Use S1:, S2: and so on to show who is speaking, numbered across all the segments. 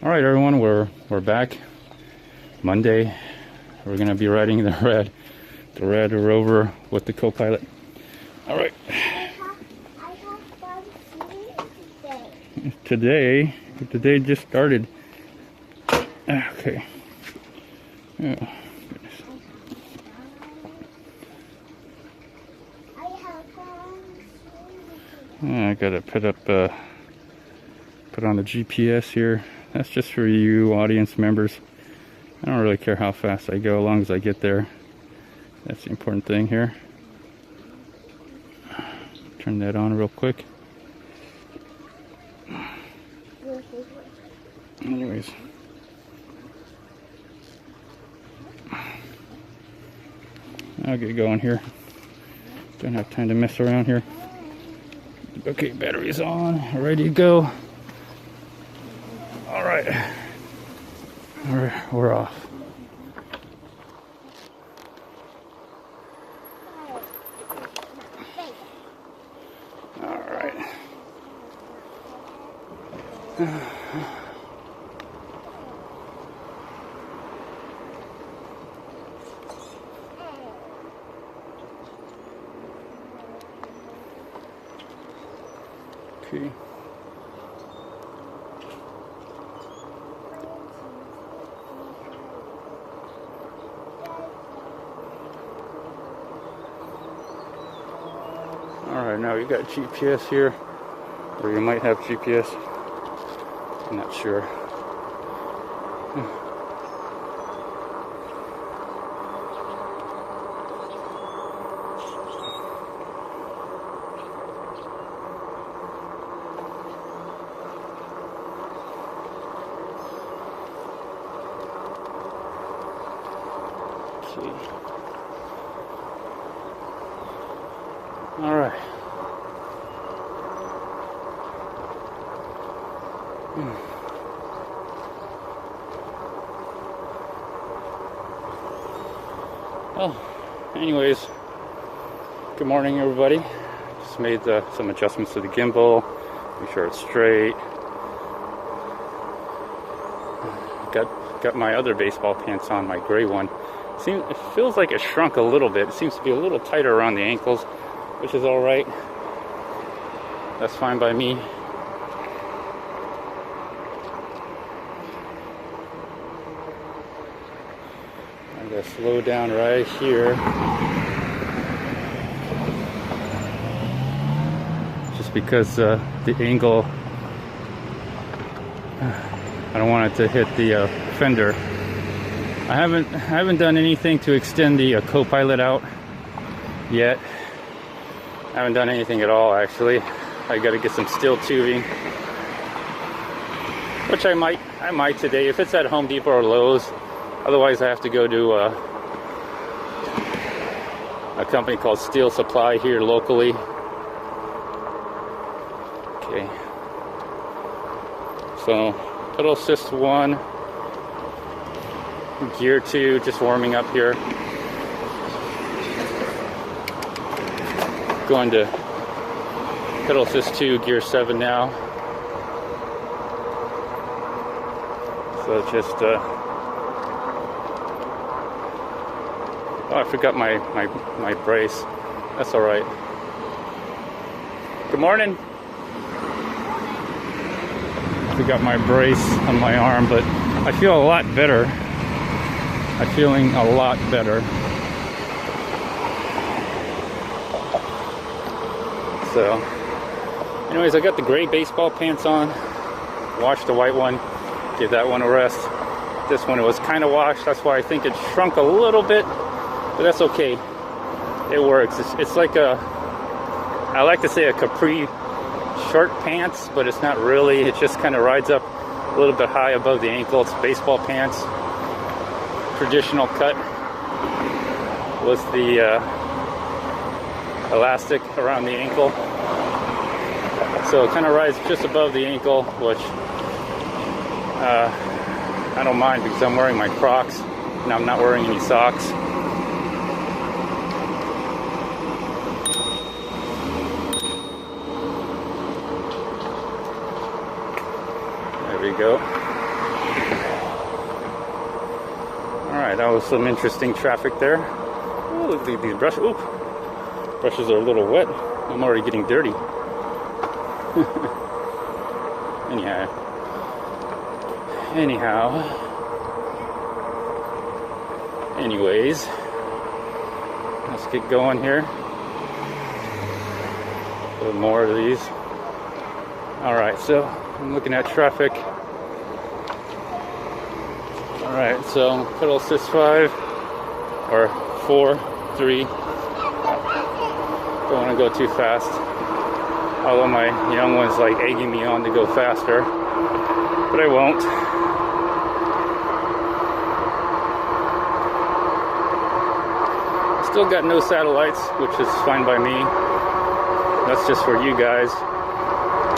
S1: All right, everyone, we're back. Monday, we're gonna be riding the RADROVER with the co-pilot. All right.
S2: I have fun swimming today.
S1: Today just started. Okay. Oh, goodness.
S2: I have fun swimming today.
S1: I gotta put on the GPS here. That's just for you audience members. I don't really care how fast I go, as long as I get there. That's the important thing here. Turn that on real quick. Anyways. I'll get going here. Don't have time to mess around here. Okay, battery's on, ready to go. All right, we're off. All right. Okay. Alright, now you got GPS here, or you might have GPS. I'm not sure. Okay. All right. Well, anyways, good morning, everybody. Just made some adjustments to the gimbal. Make sure it's straight. Got my other baseball pants on, my gray one. It feels like it shrunk a little bit. It seems to be a little tighter around the ankles, which is all right. That's fine by me. I'm gonna slow down right here, just because the angle, I don't want it to hit the fender. I haven't done anything to extend the co-pilot out yet. I haven't done anything at all, actually. I got to get some steel tubing, which I might today if it's at Home Depot or Lowe's. Otherwise, I have to go to a company called Steel Supply here locally. Okay. So pedal assist 1, gear 2, just warming up here. Going to pedal assist 2, gear 7 now. So just oh, I forgot my brace. That's all right. Good morning. I forgot my brace on my arm, but I feel a lot better. I'm feeling a lot better. So, anyways, I got the gray baseball pants on. Washed the white one. Give that one a rest. This one, it was kind of washed. That's why I think it shrunk a little bit. But that's okay. It works. It's like I like to say a capri short pants, but it's not really. It just kind of rides up a little bit high above the ankle. It's baseball pants. Traditional cut with the elastic around the ankle. So it kind of rides just above the ankle, which I don't mind because I'm wearing my Crocs and I'm not wearing any socks. There we go. that was some interesting traffic there. Oh, look at these brushes. Oop. Brushes are a little wet. I'm already getting dirty. Anyways, let's get going here. A little more of these. Alright, so I'm looking at traffic. Alright, so pedal assist 5 or 4, 3. Don't want to go too fast. Although my young one's like egging me on to go faster, but I won't. Still got no satellites, which is fine by me. That's just for you guys,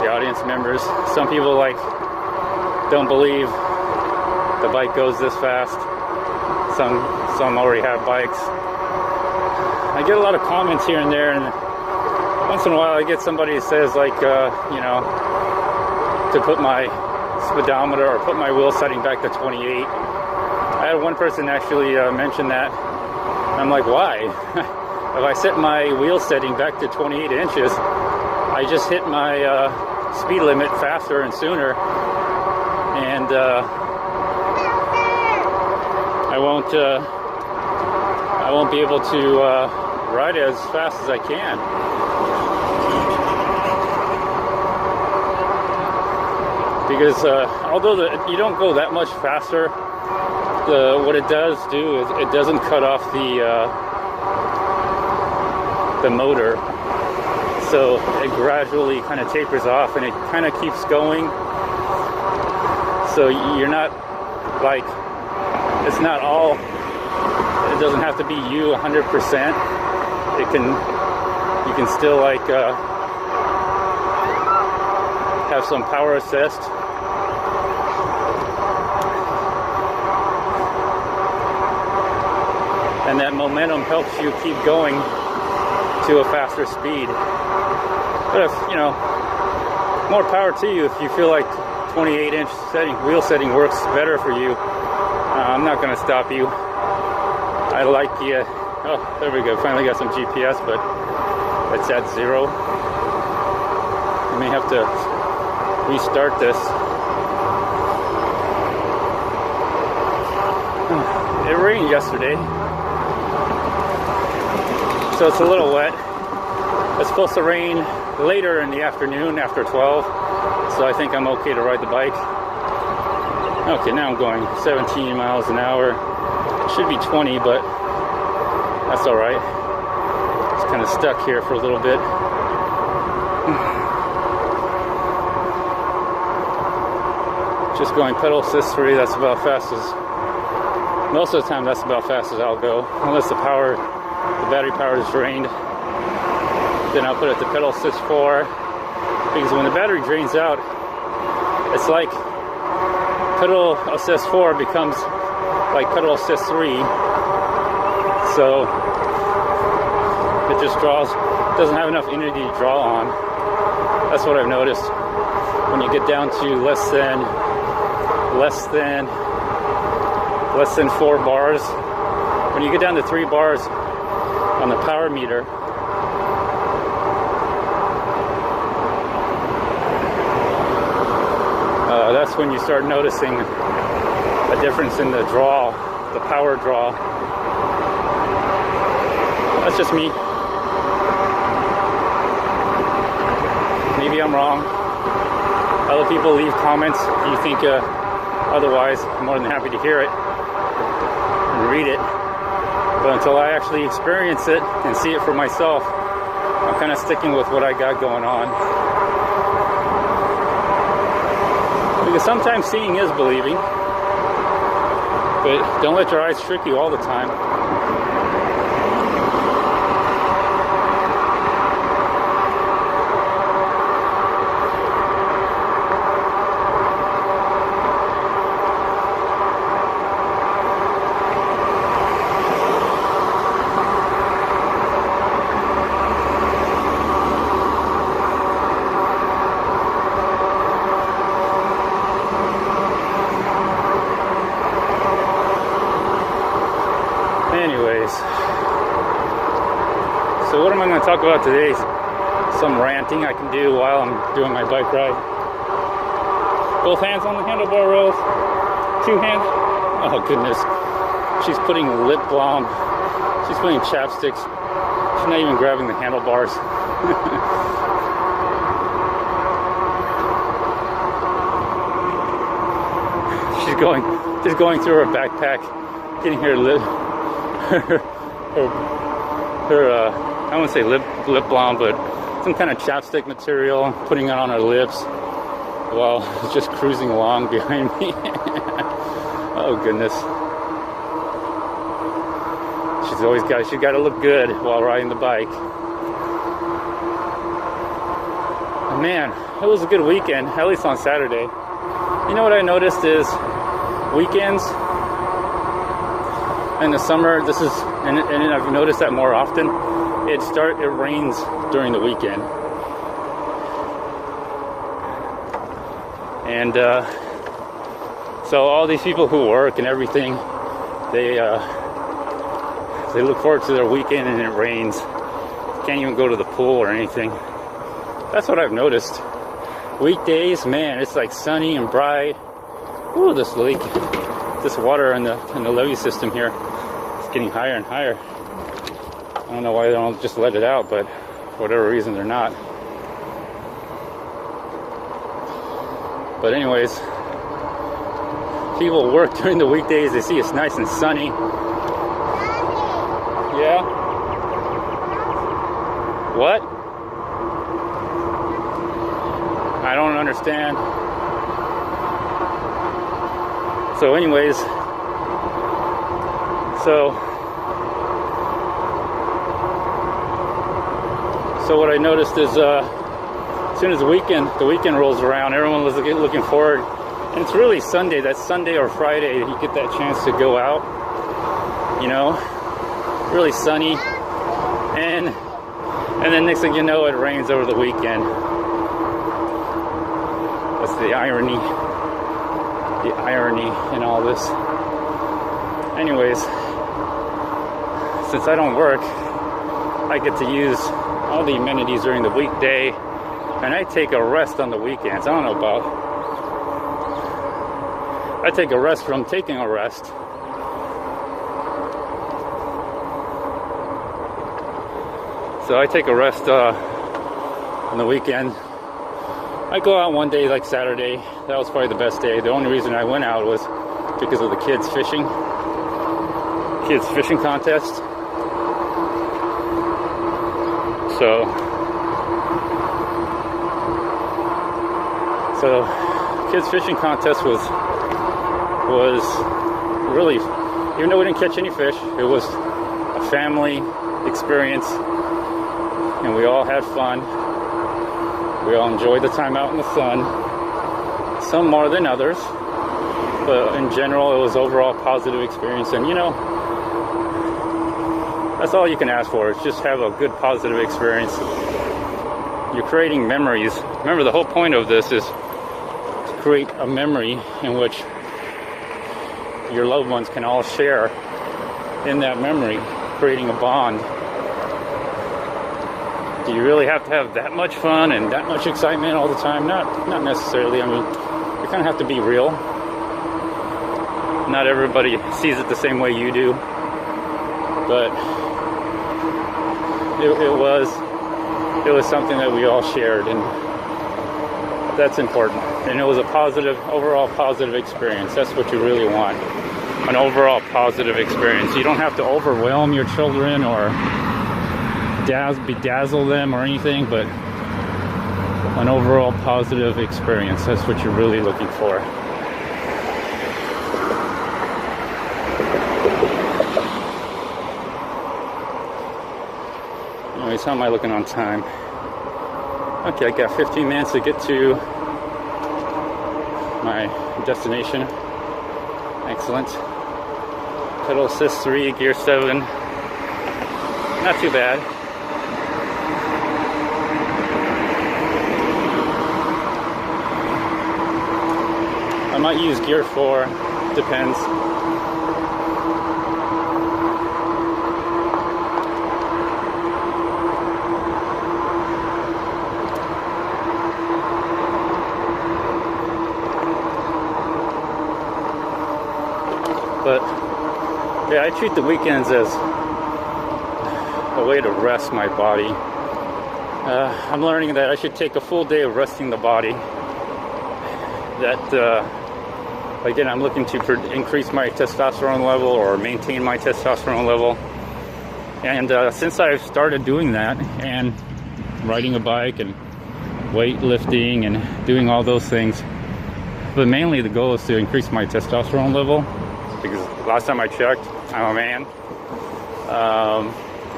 S1: the audience members. Some people like don't believe the bike goes this fast. Some already have bikes. I get a lot of comments here and there, and once in a while I get somebody who says like, you know, to put my speedometer or put my wheel setting back to 28. I had one person actually mention that. I'm like, why? If I set my wheel setting back to 28 inches, I just hit my speed limit faster and sooner, and I won't be able to ride as fast as I can. Because although you don't go that much faster, what it does do is it doesn't cut off the motor, so it gradually kind of tapers off and it kind of keeps going. So you're not like, it's not all, it doesn't have to be you 100%. You can still like have some power assist. And that momentum helps you keep going to a faster speed. But if, you know, more power to you if you feel like 28-inch wheel setting works better for you. I'm not going to stop you. I like the, oh, there we go, finally got some GPS, but it's at 0. I may have to restart this. It rained yesterday, so it's a little wet. It's supposed to rain later in the afternoon, after 12, so I think I'm okay to ride the bike. Okay, now I'm going 17 miles an hour. It should be 20, but that's all right. It's kind of stuck here for a little bit. Just going pedal assist 3, that's about fast as, most of the time that's about fast as I'll go, unless the battery power is drained. Then I'll put it to pedal assist 4, because when the battery drains out, it's like pedal assist 4 becomes like pedal assist 3, so it just doesn't have enough energy to draw on. That's what I've noticed. When you get down to less than 4 bars, when you get down to 3 bars on the power meter, that's when you start noticing a difference in the draw, the power draw. That's just me. Maybe I'm wrong. Other people leave comments if you think otherwise. I'm more than happy to hear it and read it. But until I actually experience it and see it for myself, I'm kind of sticking with what I got going on. Because sometimes seeing is believing, but don't let your eyes trick you all the time. So what am I going to talk about today? Some ranting I can do while I'm doing my bike ride. Both hands on the handlebar rails. 2 hands. Oh goodness. She's putting lip balm. She's putting chapsticks. She's not even grabbing the handlebars. She's going through her backpack, getting her lip, I won't say lip balm, but some kind of chapstick material, putting it on her lips while just cruising along behind me. Oh goodness. She's got to look good while riding the bike. And man, it was a good weekend, at least on Saturday. You know what I noticed is weekends in the summer, and I've noticed that more often, it rains during the weekend. And so all these people who work and everything, they look forward to their weekend and it rains. Can't even go to the pool or anything. That's what I've noticed. Weekdays, man, it's like sunny and bright. Ooh, this lake, this water in the levee system here, it's getting higher and higher. I don't know why they don't just let it out, but for whatever reason they're not. But anyways, people work during the weekdays. They see it's nice and sunny. Yeah? What? I don't understand. So anyways, so what I noticed is as soon as the weekend rolls around, everyone was looking forward. And it's really Sunday, that Sunday or Friday, you get that chance to go out, you know, really sunny. And then next thing you know, it rains over the weekend. That's the irony in all this. Anyways, since I don't work, I get to use all the amenities during the weekday, and I take a rest on the weekends. I don't know about. I take a rest from taking a rest. So I take a rest on the weekend. I go out one day, like Saturday. That was probably the best day. The only reason I went out was because of the kids fishing contest. So kids fishing contest was really, even though we didn't catch any fish, it was a family experience, and we all had fun. We all enjoyed the time out in the sun, some more than others, but in general, it was overall a positive experience. And you know, that's all you can ask for, is just have a good positive experience. You're creating memories. Remember, the whole point of this is to create a memory in which your loved ones can all share in that memory, creating a bond. Do you really have to have that much fun and that much excitement all the time? Not necessarily. I mean, you kind of have to be real. Not everybody sees it the same way you do, but it was something that we all shared, and that's important. And it was a overall positive experience. That's what you really want, an overall positive experience. You don't have to overwhelm your children or bedazzle them or anything, but an overall positive experience. That's what you're really looking for. Anyways, how am I looking on time? Okay, I got 15 minutes to get to my destination. Excellent. Pedal assist 3, gear 7. Not too bad. I might use gear 4, depends. But yeah, I treat the weekends as a way to rest my body. I'm learning that I should take a full day of resting the body. That again, I'm looking to increase my testosterone level or maintain my testosterone level. And since I've started doing that and riding a bike and weightlifting and doing all those things, but mainly the goal is to increase my testosterone level, because last time I checked, I'm a man.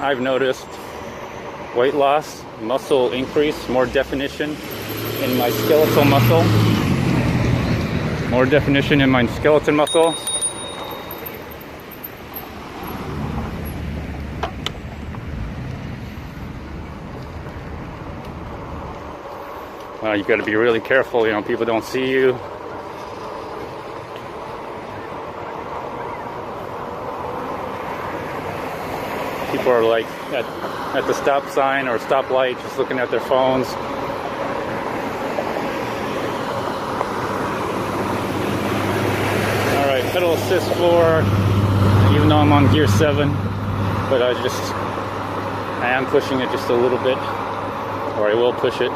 S1: I've noticed weight loss, muscle increase, more definition in my skeletal muscle. More definition in my skeleton muscle. You got to be really careful, you know, people don't see you. People are like at the stop sign or stoplight just looking at their phones. Alright, pedal assist 4, even though I'm on gear 7, but I am pushing it just a little bit, or I will push it.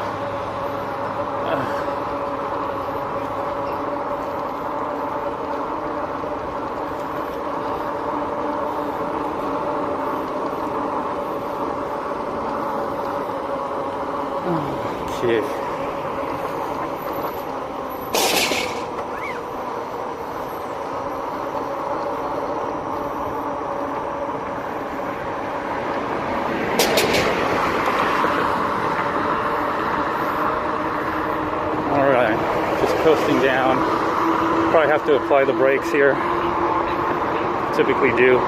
S1: Okay. Alright, just coasting down. Probably have to apply the brakes here. Typically do.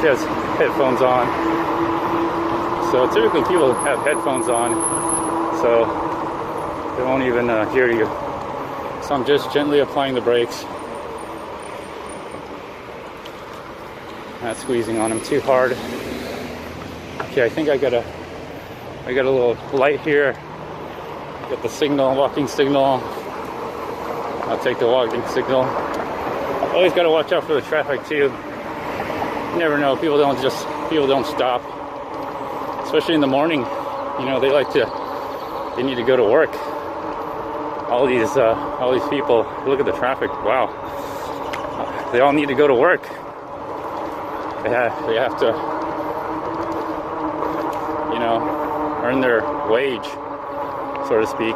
S1: She has headphones on. So typically people have headphones on, so they won't even hear you. So I'm just gently applying the brakes. Not squeezing on them too hard. Okay, I think I got a little light here. Got the signal, walking signal. I'll take the walking signal. Always got to watch out for the traffic too. You never know. People don't stop, especially in the morning. You know, they need to go to work. All these people. Look at the traffic. Wow, they all need to go to work. They have to, you know, earn their wage, so to speak.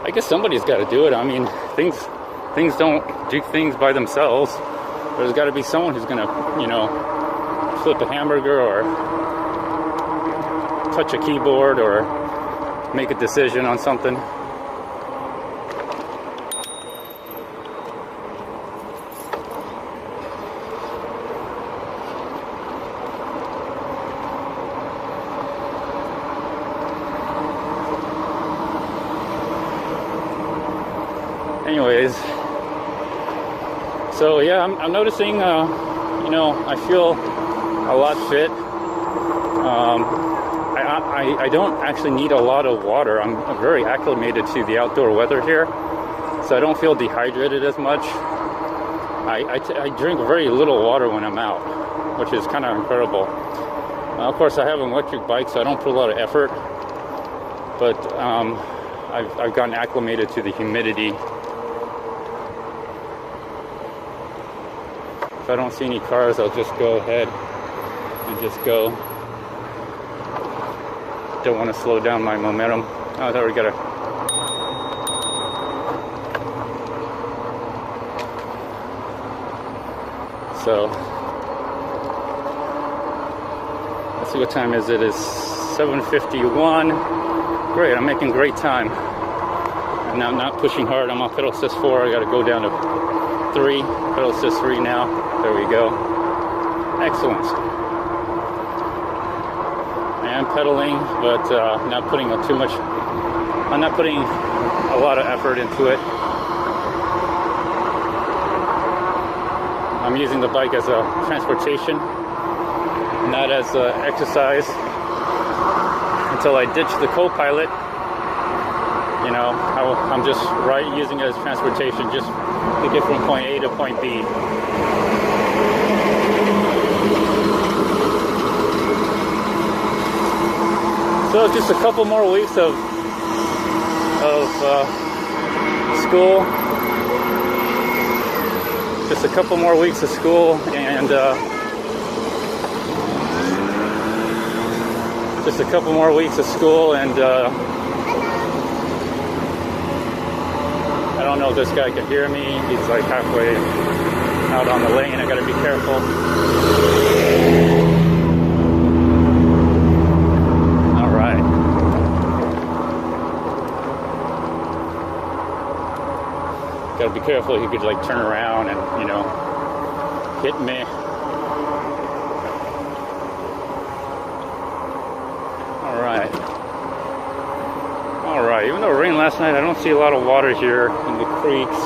S1: I guess somebody's got to do it. I mean, things don't do things by themselves. There's got to be someone who's gonna, you know, flip a hamburger or touch a keyboard or make a decision on something. Anyways, so yeah, I'm noticing, you know, I feel a lot fit. I don't actually need a lot of water. I'm very acclimated to the outdoor weather here, so I don't feel dehydrated as much. I drink very little water when I'm out, which is kind of incredible. Of course, I have an electric bike, so I don't put a lot of effort, but I've gotten acclimated to the humidity. If I don't see any cars, I'll just go ahead and just go. Don't want to slow down my momentum. Oh, there we go. So let's see, what time is it? It's 7:51. Great, I'm making great time. And I'm not pushing hard. I'm on pedal assist 4. I got to go down to 3. Pedal assist 3 now. There we go. Excellent. I am pedaling, but not putting too much. I'm not putting a lot of effort into it. I'm using the bike as a transportation not as exercise until I ditch the co-pilot. You know, I'm just using it as transportation, just to get from point A to point B. So just a couple more weeks of school. Just a couple more weeks of school, and just a couple more weeks of school, and I don't know if this guy can hear me. He's like halfway out on the lane. I gotta be careful. All right. Gotta be careful. He could like turn around and, you know, hit me. Alright, even though it rained last night, I don't see a lot of water here in the creeks.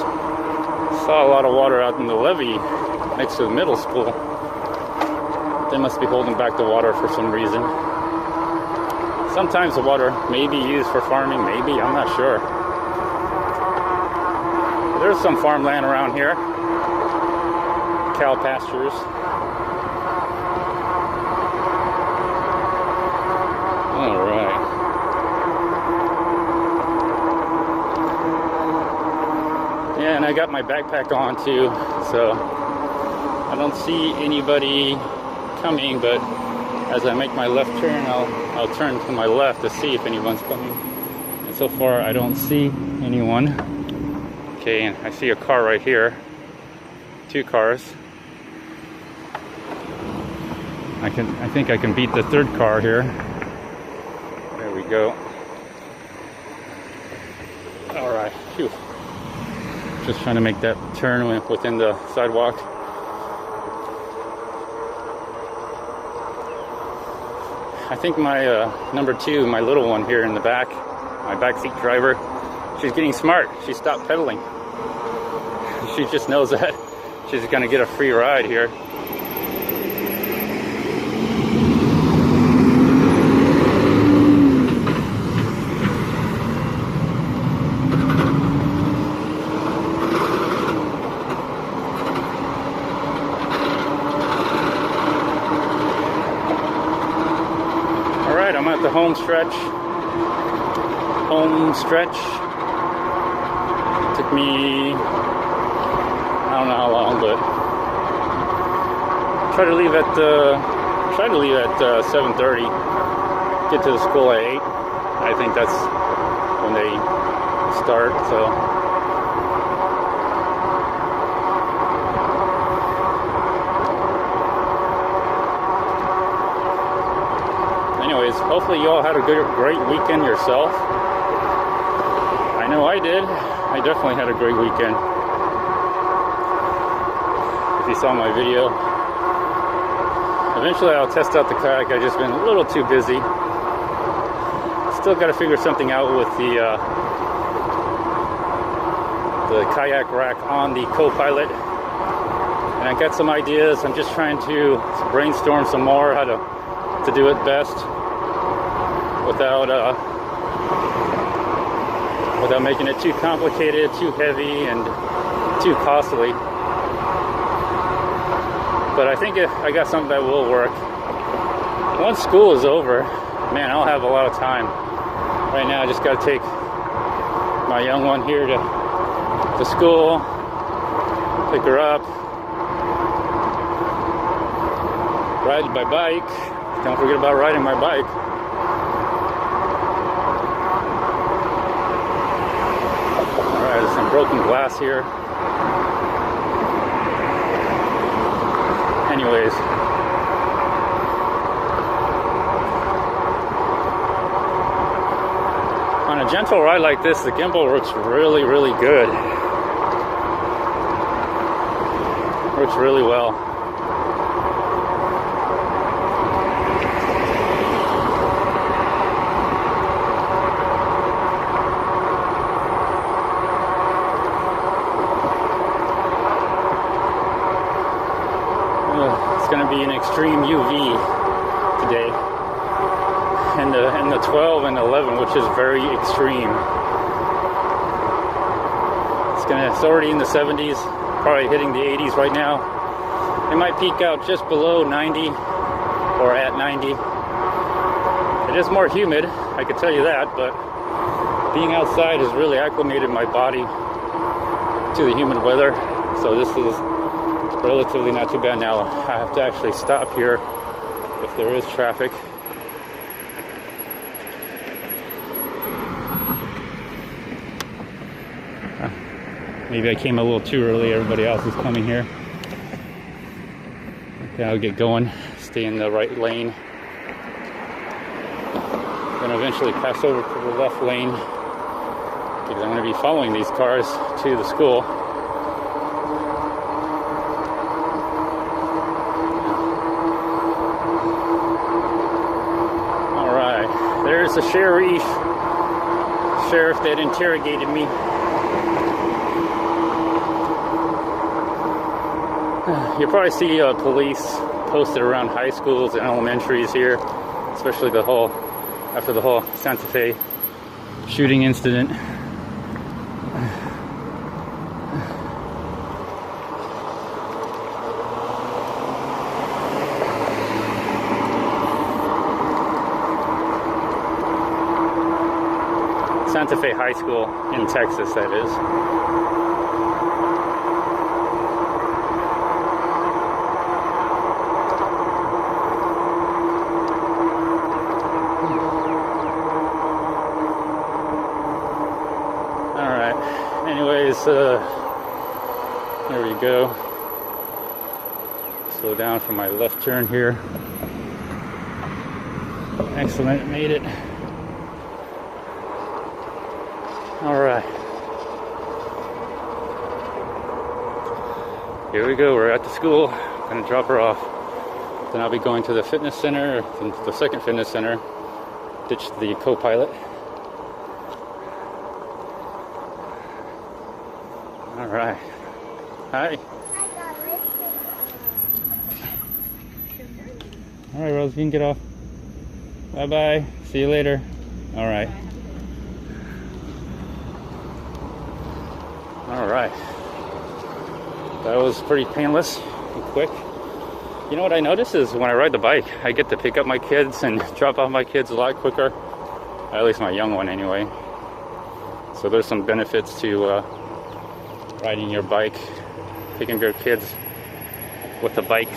S1: Saw a lot of water out in the levee next to the middle school. They must be holding back the water for some reason. Sometimes the water may be used for farming, maybe, I'm not sure. There's some farmland around here. Cow pastures. Alright. Yeah, and I got my backpack on too, so I don't see anybody coming, but as I make my left turn, I'll turn to my left to see if anyone's coming. And so far, I don't see anyone. Okay, and I see a car right here. 2 cars. I think I can beat the 3rd car here. There we go. Alright, phew. Just trying to make that turn within the sidewalk. I think my number 2, my little one here in the back, my backseat driver, she's getting smart. She stopped pedaling. She just knows that she's gonna get a free ride here. Alright, I'm at the home stretch. Took me, I don't know how long, but try to leave at 7:30. Get to the school at 8. I think that's when they start. So anyways, hopefully you all had a great weekend yourself. I know I did. I definitely had a great weekend. If you saw my video. Eventually I'll test out the kayak. I've just been a little too busy. Still got to figure something out with the kayak rack on the co-pilot. And I got some ideas. I'm just trying to brainstorm some more how to do it best without making it too complicated, too heavy, and too costly. But I think I got something that will work. Once school is over, man, I'll have a lot of time. Right now, I just got to take my young one here to school, pick her up, ride my bike. Don't forget about riding my bike. Alright, there's some broken glass here. Anyways, on a gentle ride like this, the gimbal works really, really good. Works really well. It's going to be an extreme UV the 12 and 11, which is very extreme. It's already in the 70s, probably hitting the 80s right now. It might peak out just below 90 or at 90. It is more humid, I can tell you that, but being outside has really acclimated my body to the humid weather. So this is relatively not too bad now. I have to actually stop here if there is traffic. Maybe I came a little too early. Everybody else is coming here. Okay, I'll get going. Stay in the right lane. Then eventually pass over to the left lane because I'm going to be following these cars to the school. All right, there's the sheriff that interrogated me. You'll probably see police posted around high schools and elementaries here, especially after the whole Santa Fe shooting incident. Santa Fe High School in Texas, that is. Anyways, there we go. Slow down for my left turn here. Excellent, made it. All right. Here we go, we're at the school. I'm gonna drop her off. Then I'll be going to the fitness center, the second fitness center, ditch the co-pilot. All right. Hi. All right, Rose, you can get off. Bye-bye. See you later. All right. All right. That was pretty painless and quick. You know what I notice is when I ride the bike, I get to pick up my kids and drop off my kids a lot quicker. At least my young one anyway. So there's some benefits to riding your bike, taking your kids with the bike.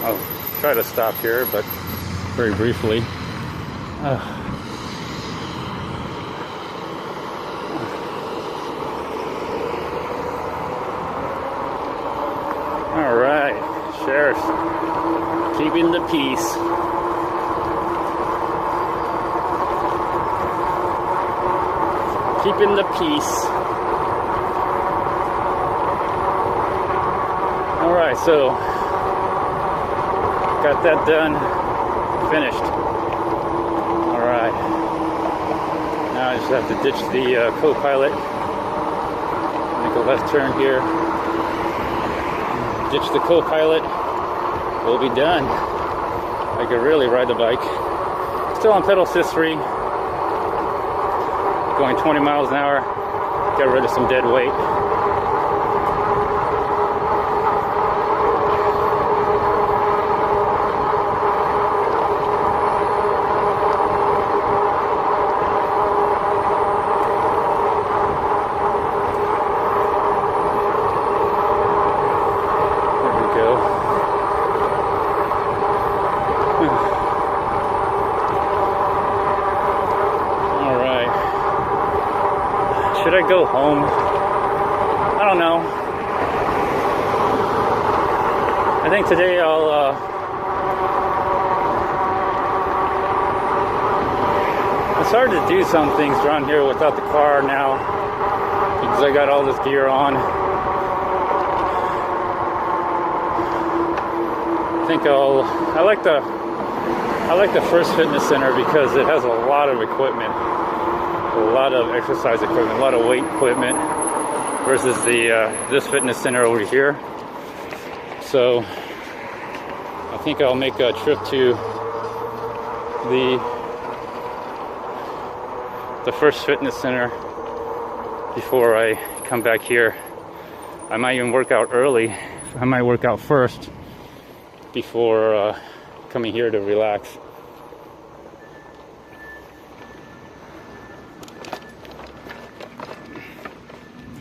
S1: I'll try to stop here, but very briefly. All right, Sheriff, keeping the peace. Keeping the peace. All right, so got that done, finished. All right, now I just have to ditch the co-pilot, make a left turn here, ditch the co-pilot, we'll be done. I could really ride the bike. Still on pedal assist 3, going 20 miles an hour, got rid of some dead weight. go home. I don't know. I think today it's hard to do some things around here without the car now because I got all this gear on. I think I like the First Fitness Center because it has a lot of equipment, a lot of exercise equipment, a lot of weight equipment versus this fitness center over here. So I think I'll make a trip to the First Fitness Center before I come back here. I might even work out early. I might work out first before coming here to relax.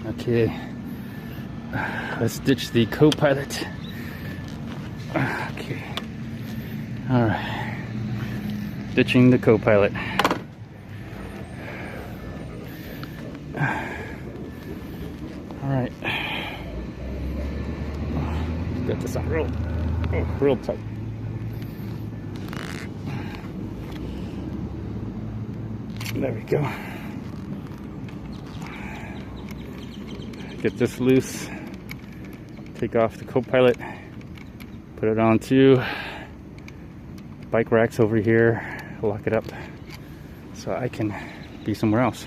S1: Okay, let's ditch the co-pilot. Okay, all right, ditching the co-pilot. All right, got this on real tight. There we go. Get this loose, take off the co-pilot, put it onto bike racks over here, lock it up so I can be somewhere else.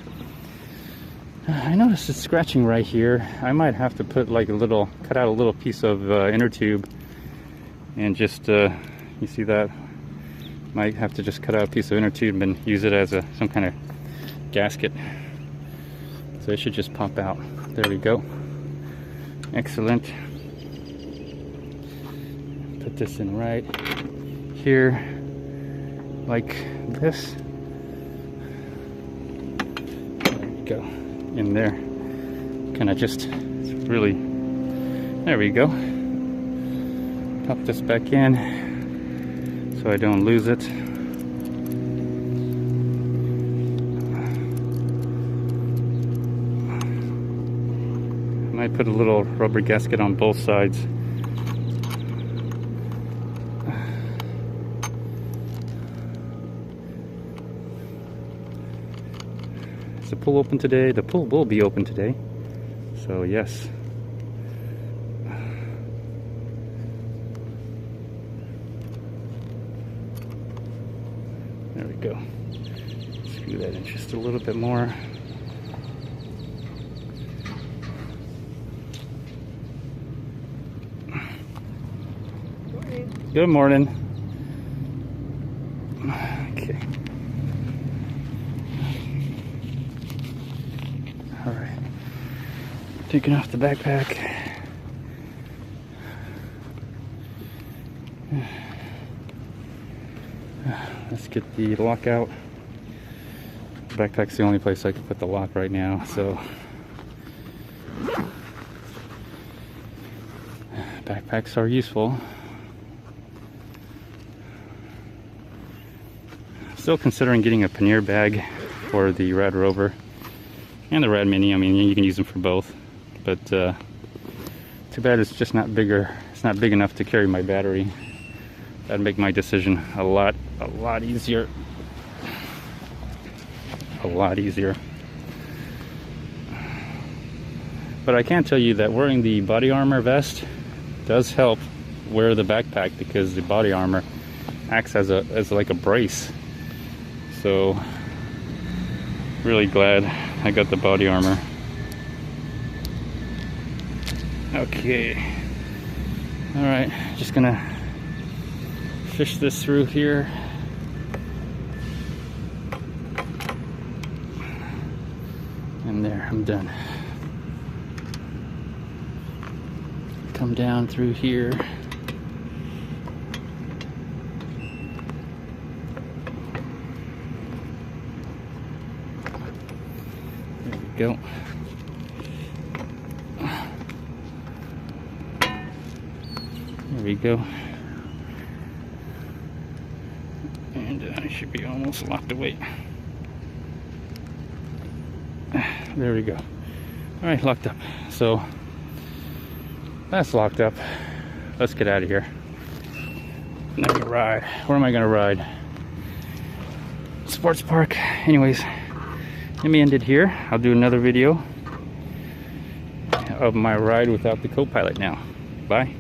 S1: I noticed it's scratching right here. I might have to put like cut out a little piece of inner tube and just, you see that? Might have to just cut out a piece of inner tube and use it as some kind of gasket. So it should just pop out. There we go. Excellent. Put this in right here, like this. There we go. In there. Kind of just really. There we go. Pop this back in so I don't lose it. I put a little rubber gasket on both sides. Is the pool open today? The pool will be open today. So yes. There we go. Screw that in just a little bit more. Good morning. Okay. All right. Taking off the backpack. Let's get the lock out. The backpack's the only place I can put the lock right now, so. Backpacks are useful. Still considering getting a pannier bag for the RADROVER and the RAD Mini. I mean, you can use them for both, but too bad it's just not bigger. It's not big enough to carry my battery. That'd make my decision a lot easier. A lot easier. But I can tell you that wearing the body armor vest does help wear the backpack because the body armor acts as like a brace. So really glad I got the body armor. Okay. All right, just gonna fish this through here. And there, I'm done. Come down through here. Go. There we go. And I should be almost locked away. There we go. All right, locked up. So that's locked up. Let's get out of here. Let me ride. Where am I gonna ride? Sports park. Anyways, let me end it here. I'll do another video of my ride without the co-pilot now. Bye.